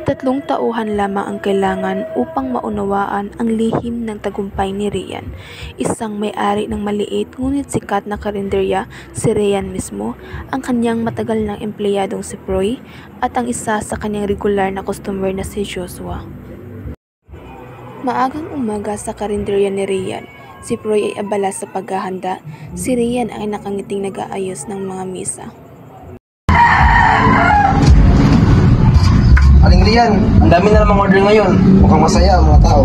Tatlong tauhan lamang ang kailangan upang maunawaan ang lihim ng tagumpay ni Rian. Isang may-ari ng maliit ngunit sikat na karinderya, si Rian mismo, ang kanyang matagal ng empleyadong si Proy, at ang isa sa kanyang regular na customer na si Joshua. Maagang umaga sa karinderya ni Rian, si Proy ay abala sa paghahanda. Si Rian ay nakangiting nag-aayos ng mga misa. Aling Rian, ang dami na namang order ngayon. Mukhang masaya ang mga tao.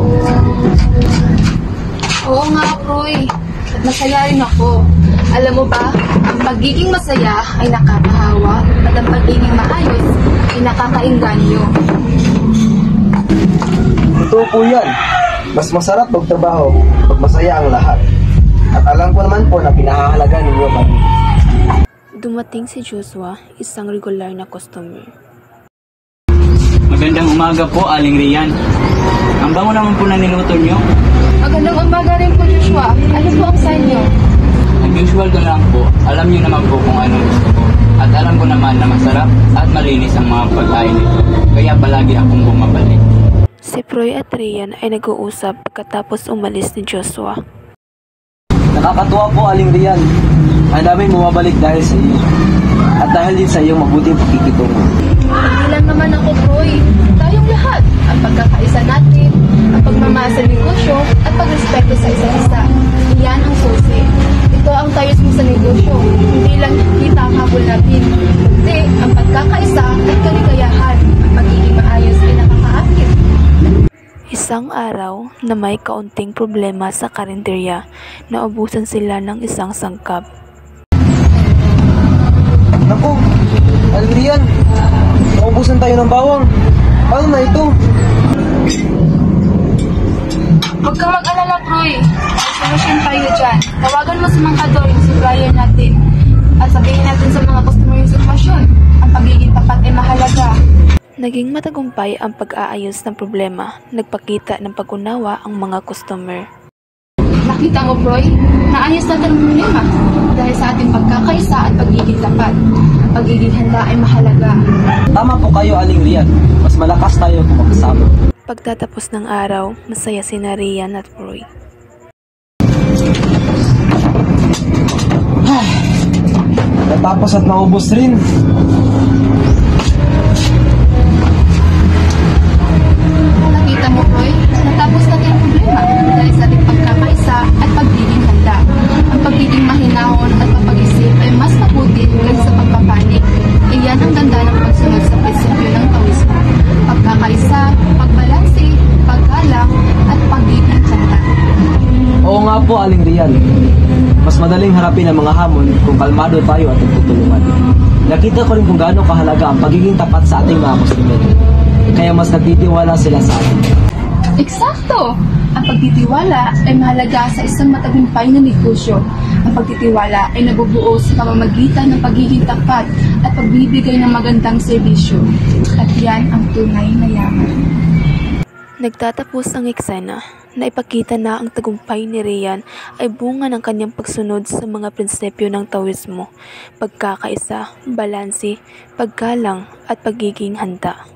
Oo nga, Proy. At masaya rin ako. Alam mo ba, ang pagiging masaya ay nakakahawa at ang pagiging maayos ay nakakainganyo. Totoo po yan. Mas masarap magtrabaho pag masaya ang lahat. At alam ko naman po na pinahahalaga ninyo kami. Dumating si Joshua, isang regular na customer. Magandang umaga po, Aling Rian. Ang bango naman po na niluto nyo. Magandang umaga rin po, Joshua. Ano po ang sa inyo? Ang usual ko lang po, alam nyo naman po kung anong gusto ko. At alam ko naman na masarap at malinis ang mga pagkain nito. Kaya palagi akong bumabalik. Si Proy at Rian ay nag-uusap pagkatapos umalis ni Joshua. Nakakatuwa po, Aling Rian. Ang dami bumabalik dahil sa iyo. At dahil din sa iyong mabuting pakikitungo. Hindi lang naman ako, Proy. Tayong lahat. Ang pagkakaisa natin, ang pagmamahal sa negosyo, at pagrespeto sa isa't isa. Iyan ang susi. Ito ang tayos mo sa negosyo. Hindi lang kita ang habol natin. Kundi ang pagkakaisa at kaligayahan. Ang pagiging maayos ay nakakaakit. Isang araw na may kaunting problema sa karinderya, naubusan sila ng isang sangkap. Naku, Aling Rian, naubusan tayo ng bawang. Paano na ito? Huwag kang mag-alala, Proy. Solusyon tayo dyan. Tawagan mo sa mangkador yung supplier natin. At sabihin natin sa mga customer yung sitwasyon. Ang pagiging tapat ay mahalaga. Naging matagumpay ang pag-aayos ng problema. Nagpakita ng pag-unawa ang mga customer. Nakita mo, Proy? Naayos natin ang problema. Dahil sa ating pagkakaisa at pagiging tapat. Ang pagiging handa ay mahalaga. Tama po kayo, Aling Rian. Mas malakas tayo kung magkasama. Pagtatapos ng araw, masaya sina Rian at Proy. Natapos at naubos rin. Nakita mo, Proy? Natapos natin ang problema dahil sa ating pagkakaisa at pagiging handa. Ang pagiging mahinahon at mapag-isip ay mas mabuti kaysa sa pagpapanik. Iyan ang ganda ng pagsunod sa prinsipyo ng Taoismo. Pagkakaisa, pagbalanse, paggalang, at pagiging handa. Oo nga po, Aling Rian. Mas madaling harapin ang mga hamon kung kalmado tayo at nagtutulungan. Nakita ko rin kung gaano kahalaga ang pagiging tapat sa ating mga customer. Kaya mas nagtitiwala sila sa atin. Eksakto! Ang pagtitiwala ay mahalaga sa isang matagumpay na negosyo. Ang pagtitiwala ay nabubuo sa pamamagitan ng pagiging tapat at pagbibigay ng magandang serbisyo. At yan ang tunay na yaman. Nagtatapos ang eksena. Naipakita na ang tagumpay ni Rian ay bunga ng kanyang pagsunod sa mga prinsipyo ng Taoismo, pagkakaisa, balanse, paggalang at pagiging handa.